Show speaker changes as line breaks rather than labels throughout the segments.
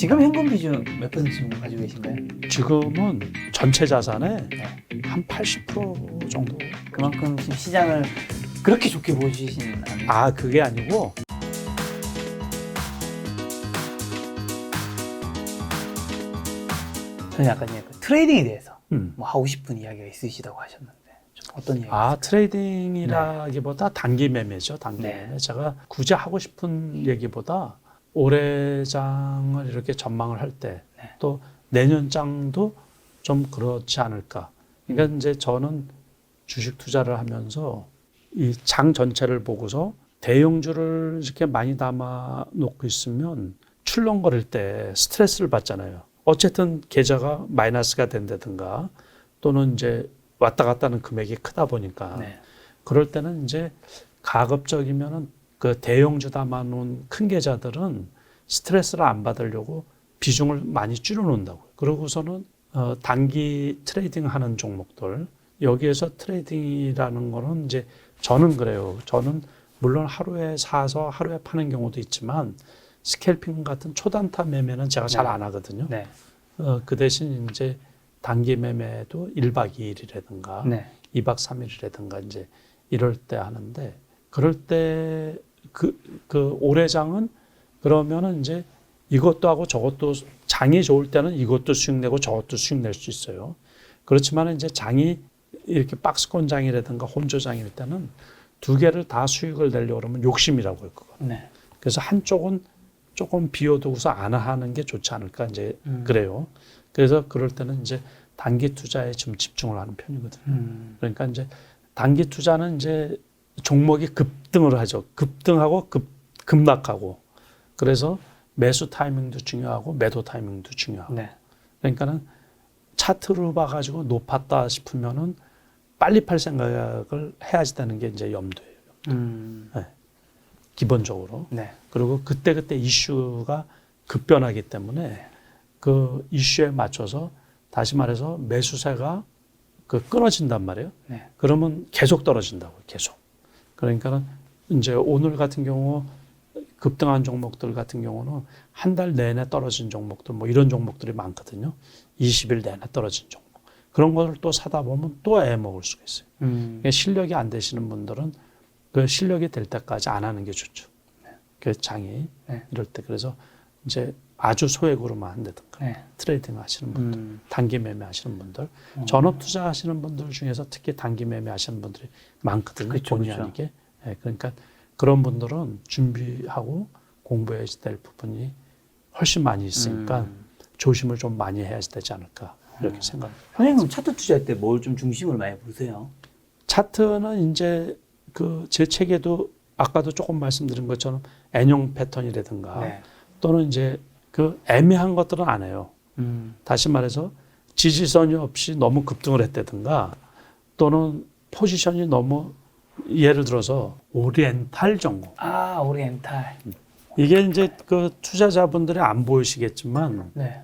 지금 현금 비중 몇 퍼센트 정도 가지고 계신가요?
지금은 전체 자산의
네.
한 80% 정도.
그만큼 지금 시장을 그렇게 좋게 보시지는 않나요?
아, 그게 아니고
저는 약간 트레이딩에 대해서
음.
뭐 하고 싶은 이야기가 있으시다고 하셨는데 좀 어떤 이야기?
트레이딩이라기보다 단기 매매죠. 단기
네.
매매. 제가 굳이 하고 싶은 얘기보다 올해장을 이렇게 전망을 할 때 또 내년장도 좀 그렇지 않을까. 그러니까 이제 저는 주식 투자를 하면서 이 장 전체를 보고서 대형주를 이렇게 많이 담아 놓고 있으면 출렁거릴 때 스트레스를 받잖아요. 어쨌든 계좌가 마이너스가 된다든가 또는 이제 왔다 갔다 하는 금액이 크다 보니까
네.
그럴 때는 이제 가급적이면은 그 대형주 담아 놓은 큰 계좌들은 스트레스를 안 받으려고 비중을 많이 줄여 놓는다고요. 그러고서는 단기 트레이딩 하는 종목들, 여기에서 트레이딩이라는 거는 이제 저는 그래요. 저는 물론 하루에 사서 하루에 파는 경우도 있지만 스캘핑 같은 초단타 매매는 제가 잘 안 하거든요.
네.
그 대신 이제 단기 매매도 1박 2일이라든가
네.
2박 3일이라든가 이제 이럴 때 하는데, 그럴 때 그 올해장은 그러면은 이제 이것도 하고 저것도, 장이 좋을 때는 이것도 수익 내고 저것도 수익 낼 수 있어요. 그렇지만 이제 장이 이렇게 박스권 장이라든가 혼조장일 때는 두 개를 다 수익을 내려고 그러면 욕심이라고요, 그거.
네.
그래서 한쪽은 조금 비워두고서 안 하는 게 좋지 않을까, 이제 그래요. 그래서 그럴 때는 이제 단기 투자에 좀 집중을 하는 편이거든요. 그러니까 이제 단기 투자는 이제 종목이 급등을 하죠. 급등하고 급락하고. 그래서 매수 타이밍도 중요하고 매도 타이밍도 중요하고.
네.
그러니까는 차트로 봐가지고 높았다 싶으면은 빨리 팔 생각을 해야지 되는 게 이제 염두예요. 네. 기본적으로.
네.
그리고 그때그때 이슈가 급변하기 때문에 그 이슈에 맞춰서 다시 말해서 매수세가 끊어진단 말이에요.
네.
그러면 계속 떨어진다고, 계속. 그러니까는 이제 오늘 같은 경우 급등한 종목들 같은 경우는 한 달 내내 떨어진 종목들, 뭐 이런 종목들이 많거든요. 20일 내내 떨어진 종목. 그런 걸 또 사다 보면 또 애먹을 수가 있어요. 그러니까 실력이 안 되시는 분들은 그 실력이 될 때까지 안 하는 게 좋죠. 그 장이 이럴 때. 그래서 이제 아주 소액으로만 한다든가 트레이딩 하시는 분들, 단기 매매 하시는 분들, 전업 투자 하시는 분들 중에서 특히 단기 매매 하시는 분들이 많거든요.
그렇죠,
본의
그렇죠.
아니게. 그러니까 그런 분들은 준비하고 공부해야 될 부분이 훨씬 많이 있으니까 조심을 좀 많이 해야 되지 않을까, 이렇게 생각합니다.
선생님 차트 투자할 때 뭘 좀 중심을 많이 보세요?
차트는 이제 제 책에도 아까도 조금 말씀드린 것처럼 N형 패턴이라든가
네.
또는 이제 애매한 것들은 안 해요. 다시 말해서 지지선이 없이 너무 급등을 했다든가 또는 포지션이 너무, 예를 들어서 오리엔탈 종목.
아, 오리엔탈.
이게 이제 투자자분들이 안 보이시겠지만
네.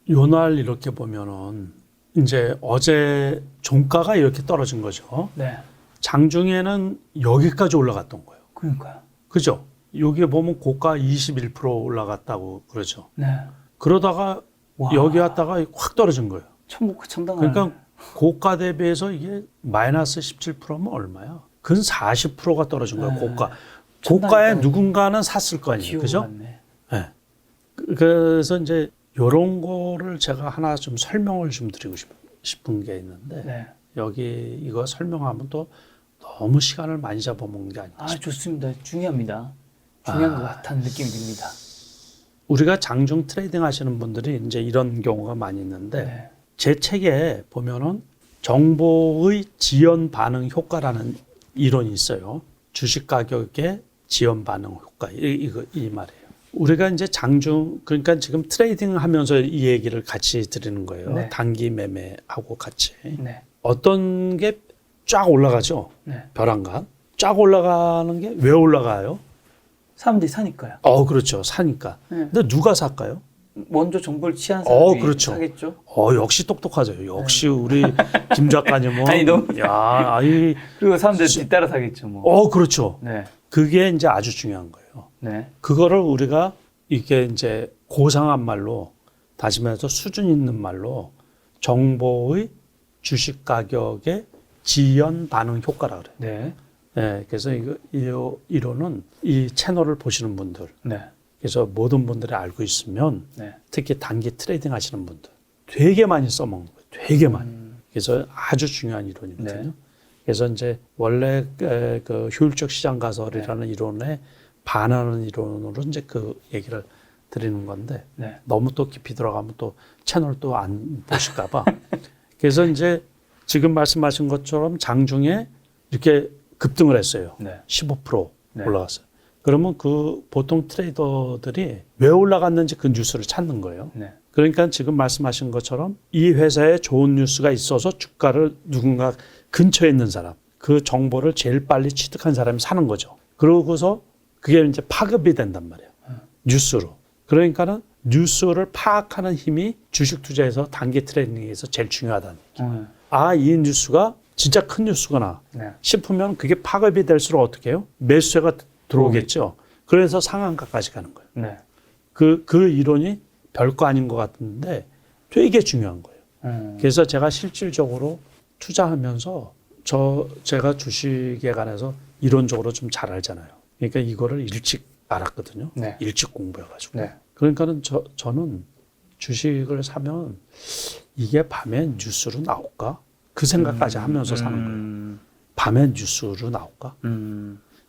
요날 이렇게 보면은 이제 어제 종가가 이렇게 떨어진 거죠.
네.
장중에는 여기까지 올라갔던 거예요.
그러니까요.
그죠? 여기 보면 고가 21% 올라갔다고 그러죠.
네.
그러다가
와.
여기 왔다가 확 떨어진 거예요.
천국과 천당을.
그러니까 고가 대비해서 이게 마이너스 17%면 얼마야? 근 40%가 떨어진 거예요, 고가. 고가에 누군가는 샀을 거 아니에요. 그죠? 네. 그래서 이제 이런 거를 제가 하나 좀 설명을 좀 드리고 싶은 게 있는데,
네.
여기 이거 설명하면 또 너무 시간을 많이 잡아먹는 게 아닌가
아,
싶어요.
좋습니다. 중요합니다. 중요한 것 같다는 느낌이 듭니다.
우리가 장중 트레이딩 하시는 분들이 이제 이런 경우가 많이 있는데,
네.
제 책에 보면은 정보의 지연 반응 효과라는 이론이 있어요. 주식 가격의 지연 반응 효과. 이 말이에요. 우리가 이제 장중, 그러니까 지금 트레이딩 하면서 이 얘기를 같이 드리는 거예요.
네.
단기 매매하고 같이.
네.
어떤 게 쫙 올라가죠.
네.
벼랑간. 쫙 올라가는 게 왜 올라가요?
사람들이 사니까요.
그렇죠. 사니까.
네.
근데 누가 살까요?
먼저 정보를 취한 사람이
그렇죠.
사겠죠.
역시 똑똑하죠. 역시 우리 김 작가님은.
아니, 너무.
야,
그리고 사람들 뒤따라 사겠죠, 뭐.
그렇죠.
네.
그게 이제 아주 중요한 거예요.
네.
그거를 우리가 이게 이제 고상한 말로 다시 말해서 수준 있는 말로 정보의 주식 가격의 지연 반응 효과라 그래요.
네.
네, 그래서 이 이론은 이 채널을 보시는 분들,
네.
그래서 모든 분들이 알고 있으면
네.
특히 단기 트레이딩 하시는 분들 되게 많이 써먹는 거예요. 되게 많이. 그래서 아주 중요한 이론이거든요.
네.
그래서 이제 원래 그 효율적 시장 가설이라는 이론에 반하는 이론으로 이제 그 얘기를 드리는 건데
네.
너무 또 깊이 들어가면 또 채널 또 안 보실까봐. 그래서 이제 지금 말씀하신 것처럼 장중에 이렇게 급등을 했어요.
네.
15%
네.
올라갔어요. 그러면 그 보통 트레이더들이 왜 올라갔는지 그 뉴스를 찾는 거예요.
네.
그러니까 지금 말씀하신 것처럼 이 회사에 좋은 뉴스가 있어서 주가를 누군가 근처에 있는 사람, 그 정보를 제일 빨리 취득한 사람이 사는 거죠. 그러고서 그게 이제 파급이 된단 말이에요. 뉴스로. 그러니까는 뉴스를 파악하는 힘이 주식 투자에서 단기 트레이딩에서 제일 중요하다는 얘기예요. 아, 이 뉴스가 진짜 큰 뉴스구나
네.
싶으면 그게 파급이 될수록 어떻게 해요? 매수세가 들어오겠죠. 그래서 상한가까지 가는 거예요.
네.
그 이론이 별거 아닌 것 같은데 되게 중요한 거예요. 그래서 제가 실질적으로 투자하면서 제가 주식에 관해서 이론적으로 좀 잘 알잖아요. 그러니까 이거를 일찍 알았거든요.
네.
일찍 공부해가지고.
네.
그러니까는 저는 주식을 사면 이게 밤에 뉴스로 나올까? 그 생각까지 하면서 사는 거예요. 밤에 뉴스로 나올까?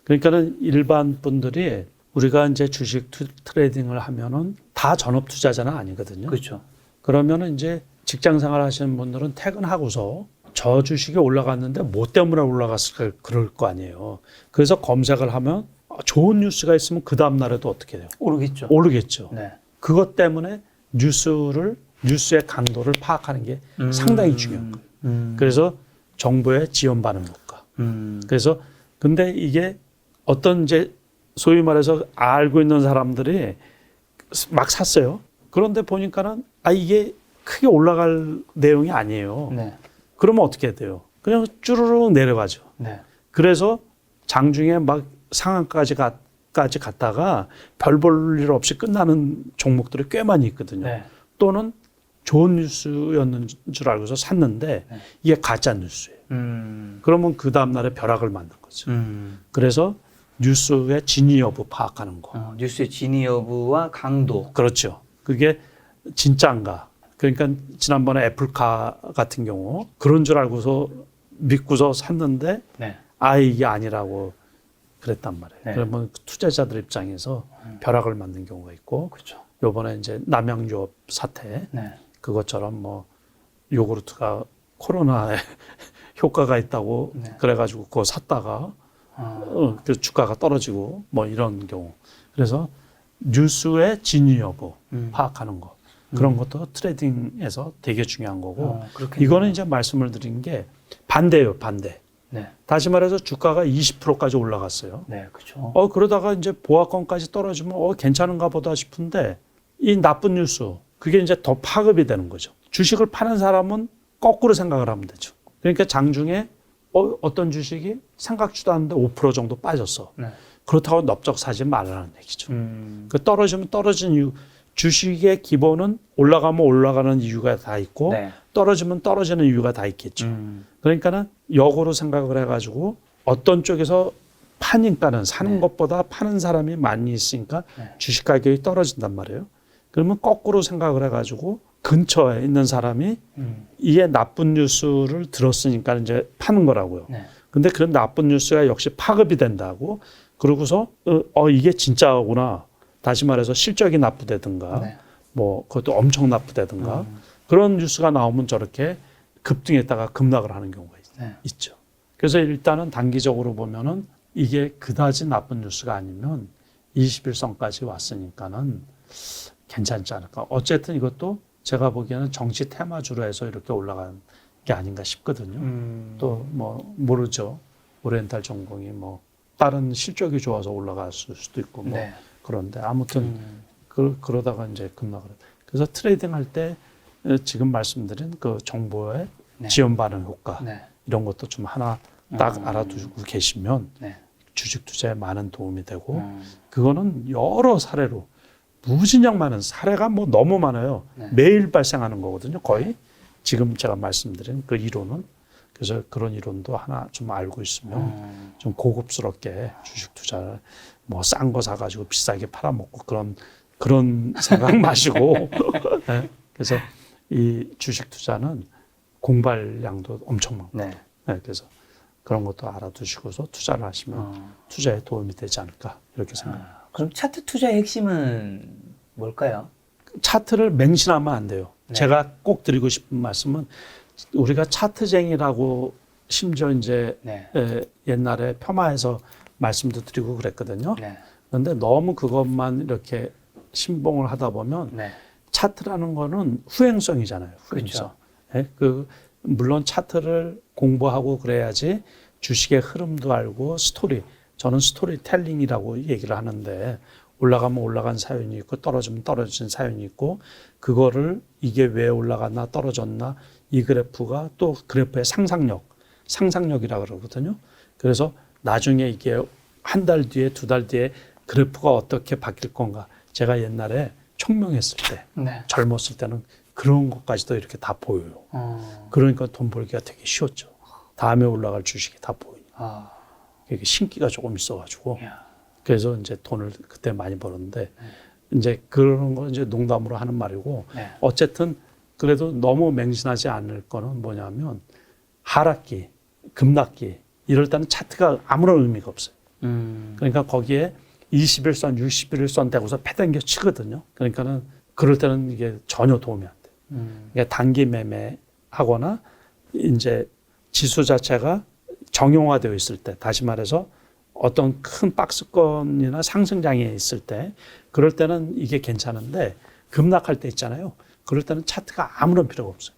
그러니까는 일반 분들이 우리가 이제 주식 트레이딩을 하면은 다 전업 투자자는 아니거든요.
그렇죠.
그러면은 이제 직장 생활 하시는 분들은 퇴근하고서 저 주식이 올라갔는데 뭐 때문에 올라갔을까 그럴 거 아니에요. 그래서 검색을 하면 좋은 뉴스가 있으면 그 다음 날에도 어떻게 돼요?
오르겠죠.
오르겠죠.
네.
그것 때문에 뉴스의 강도를 파악하는 게 상당히 중요한 거예요. 그래서 정보의 지연 반응 효과. 그래서 근데 이게 어떤 이제 소위 말해서 알고 있는 사람들이 막 샀어요. 그런데 보니까는 이게 크게 올라갈 내용이 아니에요.
네.
그러면 어떻게 돼요? 그냥 쭈르륵 내려가죠.
네.
그래서 장중에 막 상한까지 갔다가 별 볼 일 없이 끝나는 종목들이 꽤 많이 있거든요.
네.
또는 좋은 뉴스였는 줄 알고서 샀는데
네.
이게 가짜 뉴스예요. 그러면 그 다음날에 벼락을 맞는 거죠. 그래서 뉴스의 진위 여부 파악하는 거.
뉴스의 진위 여부와 강도.
그렇죠. 그게 진짜인가. 그러니까 지난번에 애플카 같은 경우 그런 줄 알고서 믿고서 샀는데
네.
이게 아니라고 그랬단 말이에요.
네.
그러면 투자자들 입장에서 벼락을 맞는 경우가 있고
그렇죠.
요번에 이제 남양유업 사태
네.
그것처럼 뭐 요구르트가 코로나에 효과가 있다고
네.
그래가지고 그거 샀다가 그 주가가 떨어지고 뭐 이런 경우. 그래서 뉴스의 진위 여부 파악하는 거. 그런 것도 트레이딩에서 되게 중요한 거고. 이거는 이제 말씀을 드린 게 반대예요, 반대.
네.
다시 말해서 주가가 20%까지 올라갔어요.
네, 그렇죠.
그러다가 이제 보합권까지 떨어지면 괜찮은가 보다 싶은데 이 나쁜 뉴스 그게 이제 더 파급이 되는 거죠. 주식을 파는 사람은 거꾸로 생각을 하면 되죠. 그러니까 장중에 어떤 주식이 생각지도 않는데 5% 정도 빠졌어.
네.
그렇다고 넓적 사지 말라는 얘기죠. 그 떨어지면 떨어진 이유. 주식의 기본은 올라가면 올라가는 이유가 다 있고
네.
떨어지면 떨어지는 이유가 다 있겠죠. 그러니까는 역으로 생각을 해가지고 어떤 쪽에서 파니까는 사는
네.
것보다 파는 사람이 많이 있으니까
네.
주식 가격이 떨어진단 말이에요. 그러면 거꾸로 생각을 해가지고 근처에 있는 사람이 이게 나쁜 뉴스를 들었으니까 이제 파는 거라고요.
네.
근데 그런 나쁜 뉴스가 역시 파급이 된다고 그러고서 이게 진짜구나. 다시 말해서 실적이 나쁘다든가
네.
뭐 그것도 엄청 나쁘다든가 그런 뉴스가 나오면 저렇게 급등했다가 급락을 하는 경우가
네.
있죠. 그래서 일단은 단기적으로 보면은 이게 그다지 나쁜 뉴스가 아니면 21선까지 왔으니까는 괜찮지 않을까. 어쨌든 이것도 제가 보기에는 정치 테마주로 해서 이렇게 올라간 게 아닌가 싶거든요. 또 뭐 모르죠. 오리엔탈 전공이 뭐 다른 실적이 좋아서 올라갔을 수도 있고 뭐
네.
그런데 아무튼 그러다가 이제 급락을. 그래서 트레이딩 할 때 지금 말씀드린 그 정보의
네.
지연 반응 효과
네.
이런 것도 좀 하나 딱 알아두고 계시면
네.
주식 투자에 많은 도움이 되고 그거는 여러 사례로 무진장 많은 사례가 뭐 너무 많아요.
네.
매일 발생하는 거거든요. 거의 지금 제가 말씀드린 그 이론은. 그래서 그런 이론도 하나 좀 알고 있으면 좀 고급스럽게 주식 투자를 뭐 싼 거 사가지고 비싸게 팔아먹고 그런 생각 마시고. 네. 그래서 이 주식 투자는 공발량도 엄청 많고.
네.
네. 그래서 그런 것도 알아두시고서 투자를 하시면 투자에 도움이 되지 않을까 이렇게 생각합니다.
그럼 차트 투자의 핵심은 뭘까요?
차트를 맹신하면 안 돼요.
네.
제가 꼭 드리고 싶은 말씀은 우리가 차트쟁이라고 심지어 이제
네.
옛날에 폄하해서 말씀도 드리고 그랬거든요.
네.
그런데 너무 그것만 이렇게 신봉을 하다 보면
네.
차트라는 거는 후행성이잖아요. 후행성.
그렇죠.
물론 차트를 공부하고 그래야지 주식의 흐름도 알고 저는 스토리텔링이라고 얘기를 하는데 올라가면 올라간 사연이 있고 떨어지면 떨어진 사연이 있고 그거를 이게 왜 올라갔나 떨어졌나 이 그래프가 또 그래프의 상상력이라고 그러거든요. 그래서 나중에 이게 한 달 뒤에 두 달 뒤에 그래프가 어떻게 바뀔 건가. 제가 옛날에 총명했을 때
네.
젊었을 때는 그런 것까지도 이렇게 다 보여요. 그러니까 돈 벌기가 되게 쉬웠죠. 다음에 올라갈 주식이 다 보이니까. 이게 신기가 조금 있어가지고.
야.
그래서 이제 돈을 그때 많이 벌었는데 이제 그런 거 이제 농담으로 하는 말이고
네.
어쨌든 그래도 너무 맹신하지 않을 거는 뭐냐면 하락기, 급락기 이럴 때는 차트가 아무런 의미가 없어요. 그러니까 거기에 21선, 61선 되고서 패당겨 치거든요. 그러니까는 그럴 때는 이게 전혀 도움이 안 돼요. 그러니까 단기 매매하거나 이제 지수 자체가 정형화되어 있을 때, 다시 말해서 어떤 큰 박스권이나 상승장에 있을 때, 그럴 때는 이게 괜찮은데 급락할 때 있잖아요. 그럴 때는 차트가 아무런 필요가 없어요.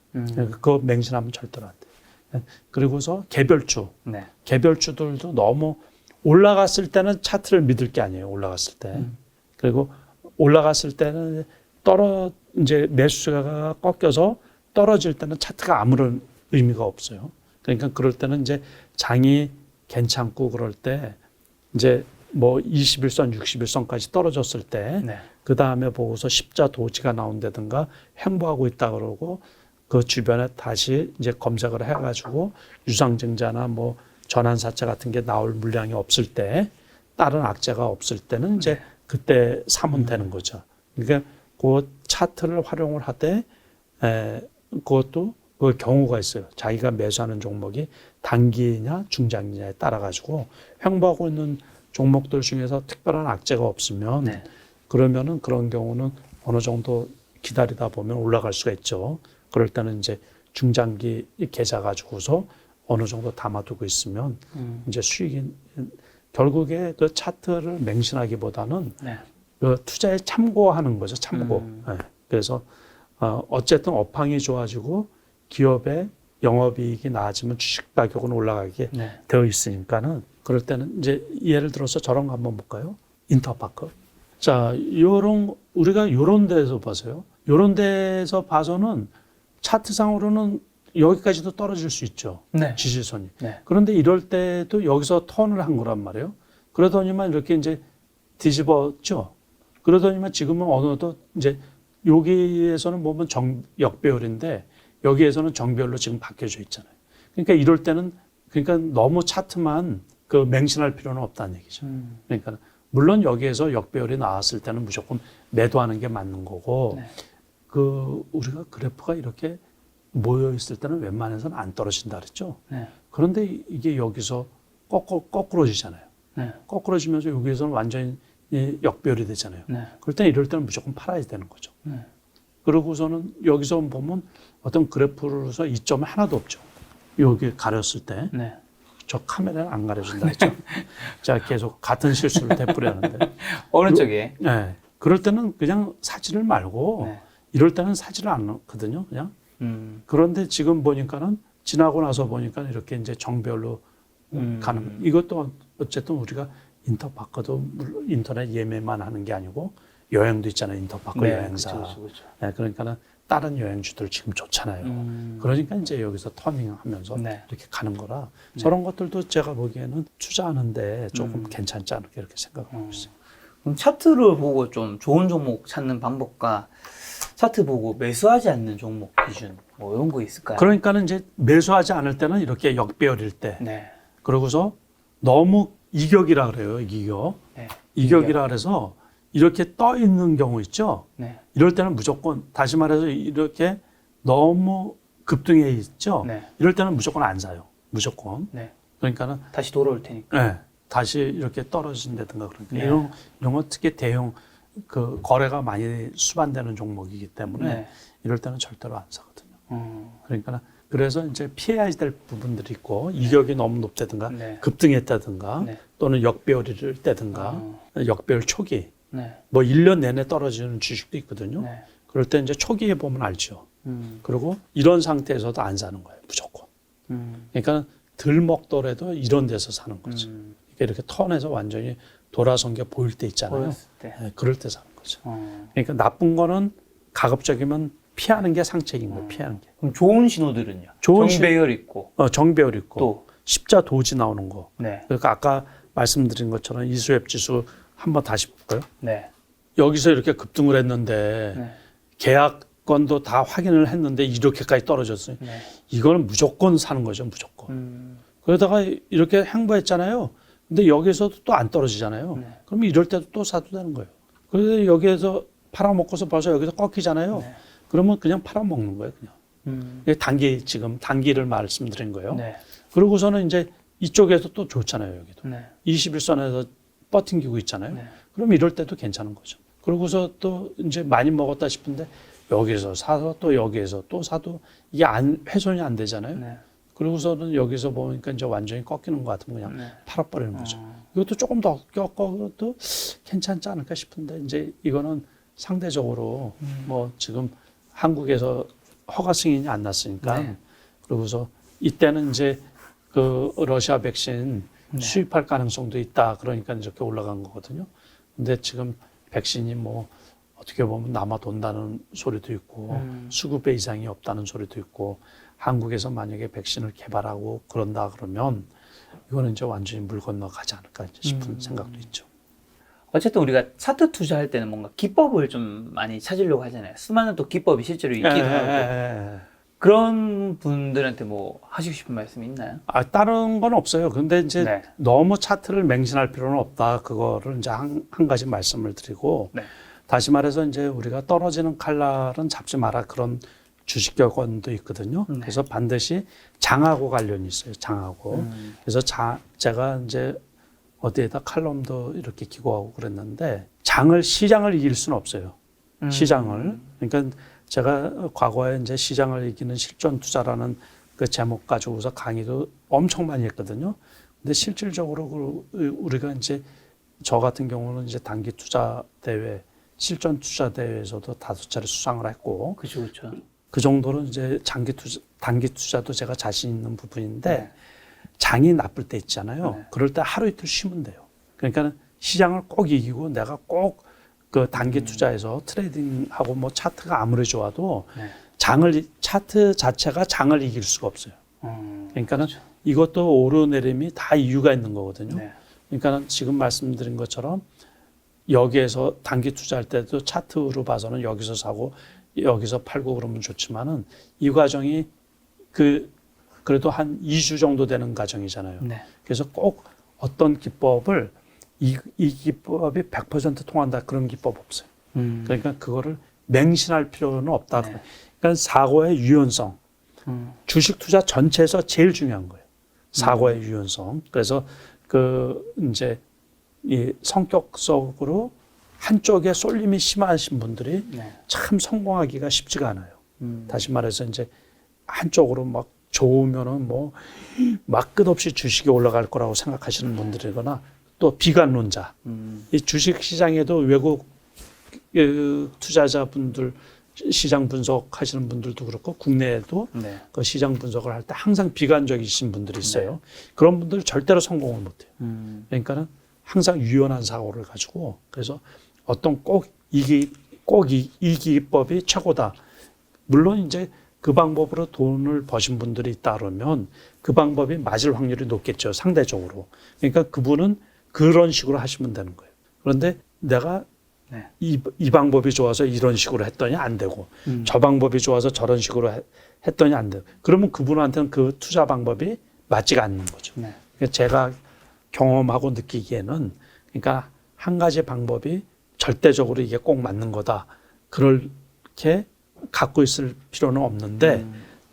그거 맹신하면 절대로 안 돼요. 그리고서 개별주,
네.
개별주들도 너무 올라갔을 때는 차트를 믿을 게 아니에요. 올라갔을 때. 그리고 올라갔을 때는 이제 매수가 꺾여서 떨어질 때는 차트가 아무런 의미가 없어요. 그러니까 그럴 때는 이제 장이 괜찮고 그럴 때 이제 뭐 21선, 61선까지 떨어졌을 때
네.
그 다음에 보고서 십자 도지가 나온다든가 횡보하고 있다 그러고 그 주변에 다시 이제 검색을 해가지고 유상증자나 뭐 전환사채 같은 게 나올 물량이 없을 때 다른 악재가 없을 때는 이제 그때 사면 되는 거죠. 그러니까 그 차트를 활용을 하되 그것도 그 경우가 있어요. 자기가 매수하는 종목이 단기냐 중장기냐에 따라 가지고 횡보하고 있는 종목들 중에서 특별한 악재가 없으면
네.
그러면은 그런 경우는 어느 정도 기다리다 보면 올라갈 수가 있죠. 그럴 때는 이제 중장기 계좌 가지고서 어느 정도 담아두고 있으면 이제 수익이 결국에 그 차트를 맹신하기보다는
네.
그 투자에 참고하는 거죠. 참고. 네. 그래서 어쨌든 업황이 좋아지고 기업의 영업이익이 나아지면 주식 가격은 올라가게
네.
되어 있으니까는 그럴 때는 이제 예를 들어서 저런 거 한번 볼까요? 인터파크. 자, 우리가 요런 데서 봐서요. 요런 데서 봐서는 차트상으로는 여기까지도 떨어질 수 있죠.
네.
지지선이.
네.
그런데 이럴 때도 여기서 턴을 한 거란 말이에요. 그러더니만 이렇게 이제 뒤집었죠. 그러더니만 지금은 어느덧 이제 여기에서는 보면 역배열인데 여기에서는 정배열로 지금 바뀌어져 있잖아요. 그러니까 이럴 때는 그러니까 너무 차트만 그 맹신할 필요는 없다는 얘기죠. 그러니까 물론 여기에서 역배열이 나왔을 때는 무조건 매도하는 게 맞는 거고
네.
그 우리가 그래프가 이렇게 모여 있을 때는 웬만해서는 안 떨어진다 그랬죠.
네.
그런데 이게 여기서 거꾸로지잖아요.
네.
거꾸로지면서 여기에서는 완전히 역배열이 되잖아요.
네.
그럴 때 이럴 때는 무조건 팔아야 되는 거죠.
네.
그러고서는 여기서 보면 어떤 그래프로서 이점이 하나도 없죠. 여기 가렸을 때.
네.
저 카메라는 안 가려준다 했죠. 제가 계속 같은 실수를 되풀이하는데.
어느 쪽에?
네. 그럴 때는 그냥 사지를 말고
네.
이럴 때는 사지를 않거든요. 그냥. 그런데 지금 보니까는 지나고 나서 보니까 이렇게 이제 정별로 가는. 이것도 어쨌든 우리가 인터파크도 물론 인터넷 예매만 하는 게 아니고 여행도 있잖아요. 인터파크
네.
여행사.
그렇죠.
네, 그러니까는 다른 여행주들 지금 좋잖아요. 그러니까 이제 여기서 터닝하면서
네.
이렇게 가는 거라 저런 것들도 제가 보기에는 투자하는데 조금 괜찮지 않을까 이렇게 생각하고 있어요.
그럼 차트를 보고 좀 좋은 종목 찾는 방법과 차트 보고 매수하지 않는 종목 기준 뭐 이런 거 있을까요?
그러니까는 이제 매수하지 않을 때는 이렇게 역배열일 때,
네.
그러고서 너무 이격이라 그래요. 이격.
네.
이격이라 그래서 이렇게 떠 있는 경우 있죠.
네.
이럴 때는 무조건, 다시 말해서 이렇게 너무 급등해 있죠.
네.
이럴 때는 무조건 안 사요. 무조건.
네.
그러니까는
다시 돌아올 테니까.
네, 다시 이렇게 떨어진다든가 그러니까
네.
이런 건 특히 대형 그 거래가 많이 수반되는 종목이기 때문에
네.
이럴 때는 절대로 안 사거든요. 그러니까 그래서 이제 피해야 될 부분들이 있고 이격이 너무 높다든가
네.
급등했다든가
네.
또는 역배열일 때든가 역배열 초기
네.
뭐 1년 내내 떨어지는 주식도 있거든요.
네.
그럴 때 이제 초기에 보면 알죠.
음.
그리고 이런 상태에서도 안 사는 거예요. 무조건. 그러니까 덜 먹더라도 이런 데서 사는 거죠. 이렇게 턴에서 완전히 돌아선 게 보일 때 있잖아요.
보였을 때.
네, 그럴 때 사는 거죠. 그러니까 나쁜 거는 가급적이면 피하는 게 상책인 거예요. 피하는 게.
그럼 좋은 신호들은요?
좋은
정배열 있고
정배열 있고
또
십자 도지 나오는 거.
네.
그러니까 아까 말씀드린 것처럼 이수협 지수 한번 다시 볼까요?
네.
여기서 이렇게 급등을 했는데
네.
계약건도 다 확인을 했는데 이렇게까지 떨어졌어요.
네.
이거는 무조건 사는 거죠. 무조건. 그러다가 이렇게 행보했잖아요. 근데 여기서도 또 안 떨어지잖아요.
네.
그러면 이럴 때도 또 사도 되는 거예요. 그래서 여기에서 팔아먹고서 벌써 여기서 꺾이잖아요.
네.
그러면 그냥 팔아먹는 거예요. 그냥. 이게 지금 단기를 말씀드린 거예요.
네.
그러고서는 이제 이쪽에서 또 좋잖아요. 여기도.
네.
21선에서 버팅기고 있잖아요.
네.
그럼 이럴 때도 괜찮은 거죠. 그러고서 또 이제 많이 먹었다 싶은데 여기서 사서 또 여기에서 또 사도 이게 훼손이 안 되잖아요.
네.
그러고서는 여기서 보니까 이제 완전히 꺾이는 것 같으면 그냥
네.
팔아버리는 거죠. 이것도 조금 더 꺾어도 괜찮지 않을까 싶은데 이제 이거는 상대적으로 뭐 지금 한국에서 허가 승인이 안 났으니까
네.
그러고서 이때는 이제 그 러시아 백신
네.
수입할 가능성도 있다. 그러니까 이렇게 올라간 거거든요. 근데 지금 백신이 뭐 어떻게 보면 남아 돈다는 소리도 있고 수급배 이상이 없다는 소리도 있고 한국에서 만약에 백신을 개발하고 그런다 그러면 이거는 이제 완전히 물 건너가지 않을까 싶은 생각도 있죠.
어쨌든 우리가 차트 투자할 때는 뭔가 기법을 좀 많이 찾으려고 하잖아요. 수많은 또 기법이 실제로 있기도 하고. 그런 분들한테 뭐 하시고 싶은 말씀이 있나요?
다른 건 없어요. 근데 이제
네.
너무 차트를 맹신할 필요는 없다. 그거를 이제 한 가지 말씀을 드리고
네.
다시 말해서 이제 우리가 떨어지는 칼날은 잡지 마라 그런 주식 격언도 있거든요.
네.
그래서 반드시 장하고 관련이 있어요. 장하고. 그래서 제가 이제 어디에다 칼럼도 이렇게 기고하고 그랬는데 시장을 이길 수는 없어요. 시장을. 그러니까 제가 과거에 이제 시장을 이기는 실전 투자라는 그 제목 가지고서 강의도 엄청 많이 했거든요. 근데 실질적으로 우리가 이제 저 같은 경우는 이제 단기 투자 대회, 실전 투자 대회에서도 5차례 수상을 했고.
그렇죠.
그 정도는 이제 단기 투자도 제가 자신 있는 부분인데
네.
장이 나쁠 때 있잖아요.
네.
그럴 때 하루 이틀 쉬면 돼요. 그러니까 시장을 꼭 이기고 내가 꼭 그 단기 투자에서 트레이딩하고 뭐 차트가 아무리 좋아도
네.
차트 자체가 장을 이길 수가 없어요. 그러니까는
그렇죠.
이것도 오르내림이 다 이유가 있는 거거든요.
네.
그러니까 지금 말씀드린 것처럼 여기에서 단기 투자할 때도 차트로 봐서는 여기서 사고 여기서 팔고 그러면 좋지만은 이 과정이 그래도 한 2주 정도 되는 과정이잖아요.
네.
그래서 꼭 어떤 기법을 이 기법이 100% 통한다 그런 기법 없어요. 그러니까 그거를 맹신할 필요는 없다.
네.
그러니까 사고의 유연성. 주식 투자 전체에서 제일 중요한 거예요. 사고의 유연성. 그래서 이제 이 성격적으로 한쪽에 쏠림이 심하신 분들이
네.
참 성공하기가 쉽지가 않아요. 다시 말해서 이제 한쪽으로 막 좋으면은 뭐 막 끝없이 주식이 올라갈 거라고 생각하시는 분들이거나 또 비관론자. 이 주식 시장에도 외국 투자자분들 시장 분석하시는 분들도 그렇고 국내에도
네.
그 시장 분석을 할 때 항상 비관적이신 분들이 있어요. 그런 분들 절대로 성공을 못해요. 그러니까는 항상 유연한 사고를 가지고 그래서 어떤 이 기법이 최고다. 물론 이제 그 방법으로 돈을 버신 분들이 있다 그러면 그 방법이 맞을 확률이 높겠죠. 상대적으로. 그러니까 그분은 그런 식으로 하시면 되는 거예요. 그런데 내가
네.
이 방법이 좋아서 이런 식으로 했더니 안 되고 저 방법이 좋아서 저런 식으로 했더니 안 되고 그러면 그분한테는 그 투자 방법이 맞지가 않는 거죠.
네.
그러니까 제가 경험하고 느끼기에는 그러니까 한 가지 방법이 절대적으로 이게 꼭 맞는 거다. 그렇게 갖고 있을 필요는 없는데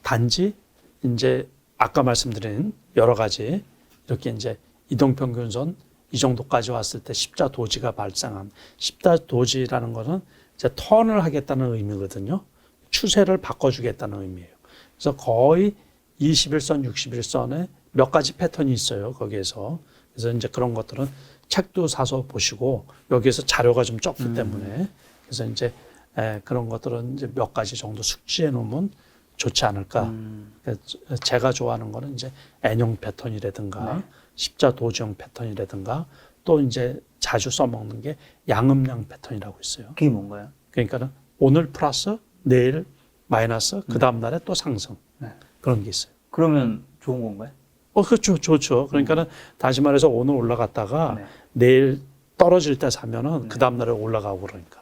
단지 이제 아까 말씀드린 여러 가지 이렇게 이제 이동평균선 이 정도까지 왔을 때 십자 도지가 발생한 십자 도지라는 것은 이제 턴을 하겠다는 의미거든요. 추세를 바꿔주겠다는 의미예요. 그래서 거의 21선, 61선에 몇 가지 패턴이 있어요. 거기에서. 그래서 이제 그런 것들은 책도 사서 보시고 여기에서 자료가 좀 적기 때문에 그래서 이제 그런 것들은 이제 몇 가지 정도 숙지해 놓으면 좋지 않을까. 제가 좋아하는 거는 이제 N형 패턴이라든가
네.
십자 도지형 패턴이라든가 또 이제 자주 써먹는 게 양음양 패턴이라고 있어요.
그게 뭔가요?
그러니까는 오늘 플러스 내일 마이너스 그 다음 날에 또 상승
네.
그런 게 있어요.
그러면 좋은 건가요?
그렇죠, 좋죠. 그러니까는 다시 말해서 오늘 올라갔다가
네.
내일 떨어질 때 사면은 그 다음 날에 올라가고 그러니까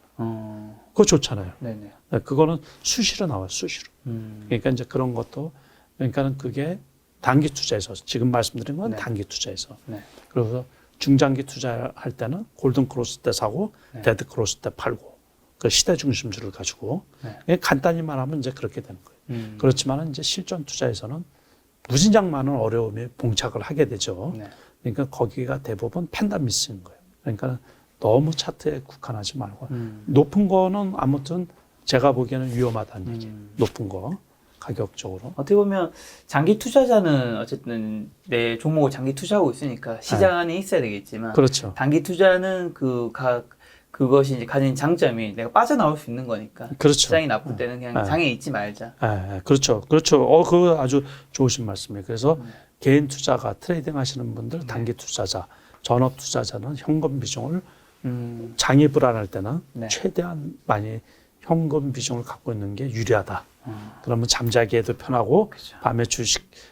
그거 좋잖아요.
네네.
네, 그거는 수시로 나와요, 수시로. 그러니까 이제 그런 것도 그러니까는 그게 단기 투자에서 지금 말씀드린 건
네.
단기 투자에서
네.
그래서 중장기 투자할 때는 골든 크로스 때 사고
네.
데드 크로스 때 팔고 그 시대 중심주를 가지고
네.
간단히 말하면 이제 그렇게 되는 거예요. 그렇지만 이제 실전 투자에서는 무진장 많은 어려움에 봉착을 하게 되죠.
네.
그러니까 거기가 대부분 판단 미스인 거예요. 그러니까 너무 차트에 국한하지 말고 높은 거는 아무튼 제가 보기에는 위험하다는 얘기예요. 높은 거 가격적으로.
어떻게 보면 장기 투자자는 어쨌든 내 종목을 장기 투자하고 있으니까 시장 안에 있어야 되겠지만
그렇죠.
단기 투자는 그것이 이제 가진 장점이 내가 빠져나올 수 있는 거니까
그렇죠.
시장이 나쁠 때는 그냥 장에 있지 말자.
그렇죠. 그렇죠. 그거 아주 좋으신 말씀이에요. 그래서 개인 투자가 트레이딩 하시는 분들, 단기 투자자, 전업 투자자는 현금 비중을 장이 불안할 때는
네.
최대한 많이 현금 비중을 갖고 있는 게 유리하다. 그러면 잠자기에도 편하고
그렇죠.
밤에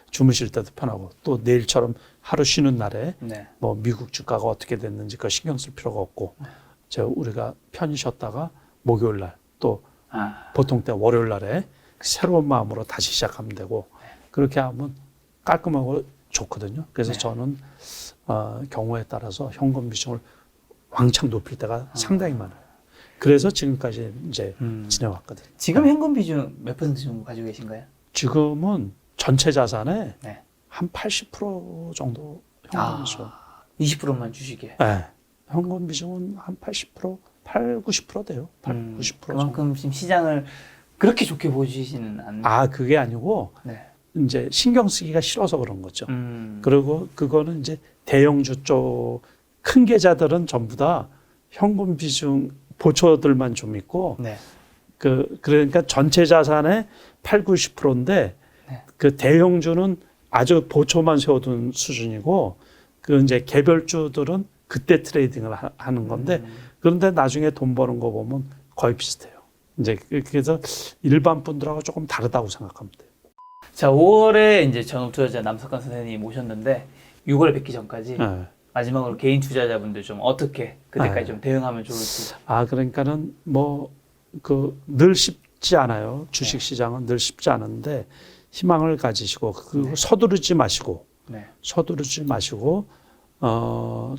주무실 때도 편하고 또 내일처럼 하루 쉬는 날에
네.
뭐 미국 주가가 어떻게 됐는지 그거 신경 쓸 필요가 없고 우리가 편히 쉬었다가 목요일 날 또 보통 때 월요일 날에 새로운 마음으로 다시 시작하면 되고 그렇게 하면 깔끔하고 좋거든요. 그래서 저는 경우에 따라서 현금 비중을 왕창 높일 때가 상당히 많아요. 그래서 지금까지 이제 지내왔거든요.
지금 현금 비중 몇 퍼센트 정도 가지고 계신가요?
지금은 전체 자산의
네.
한 80% 정도 현금이죠.
20%만 주식에.
네. 현금 비중은 한 80%, 90% 돼요. 90%
그만큼 지금 시장을 그렇게 좋게 보시지는 않는.
그게 아니고
네.
이제 신경 쓰기가 싫어서 그런 거죠. 그리고 그거는 이제 대형주 쪽 큰 계좌들은 전부 다 현금 비중 보초들만 좀 있고
네.
그러니까 전체 자산의 8, 90%인데
네.
그 대형주는 아주 보초만 세워둔 수준이고 그 이제 개별주들은 그때 트레이딩을 하는 건데 그런데 나중에 돈 버는 거 보면 거의 비슷해요. 이제 그래서 일반 분들하고 조금 다르다고 생각하면 돼요.
자, 5월에 이제 전업 투자자 남석관 선생님이 모셨는데 6월에 뵙기 전까지
네.
마지막으로 개인 투자자분들 좀 어떻게 그때까지 좀 대응하면 좋을지.
그러니까는 뭐 늘 쉽지 않아요. 주식 시장은 늘 쉽지 않은데 희망을 가지시고 그리고 서두르지 마시고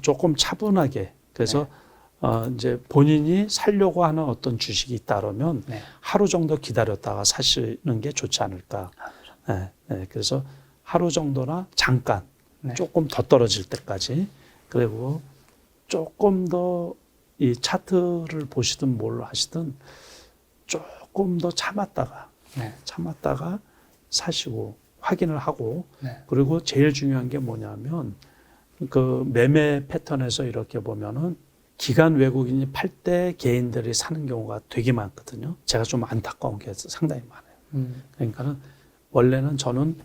조금 차분하게 그래서 이제 본인이 살려고 하는 어떤 주식이 있다면 하루 정도 기다렸다가 사시는 게 좋지 않을까. 그래서 하루 정도나 잠깐 조금 더 떨어질 때까지 그리고 조금 더 이 차트를 보시든 뭘 하시든 조금 더 참았다가 사시고 확인을 하고 그리고 제일 중요한 게 뭐냐면 그 매매 패턴에서 이렇게 보면은 기관 외국인이 팔 때 개인들이 사는 경우가 되게 많거든요. 제가 좀 안타까운 게 상당히 많아요. 그러니까는 원래는 저는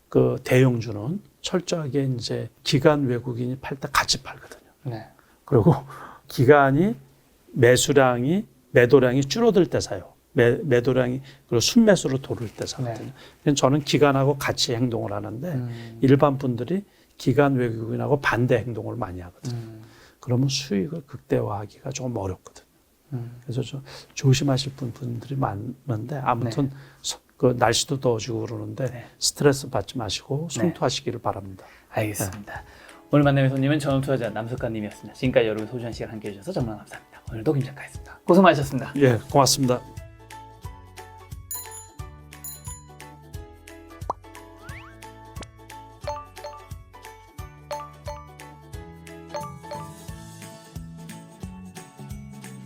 그 대형주는 철저하게 이제 기관 외국인이 팔 때 같이 팔거든요. 그리고 기관이 매도량이 줄어들 때 사요. 매도량이 그리고 순매수로 돌을 때 사거든요. 저는 기관하고 같이 행동을 하는데 일반 분들이 기관 외국인하고 반대 행동을 많이 하거든요. 그러면 수익을 극대화하기가 조금 어렵거든요. 그래서 좀 조심하실 분들이 많은데 아무튼 그 날씨도 더워지고 그러는데
네.
스트레스 받지 마시고 성투하시기를 바랍니다.
알겠습니다. 오늘 만남의 손님은 전업투자자 남석환님이었습니다. 지금까지 여러분 소중한 시간 함께해 주셔서 정말 감사합니다. 오늘도 김 작가였습니다. 고생 많으셨습니다.
예, 고맙습니다.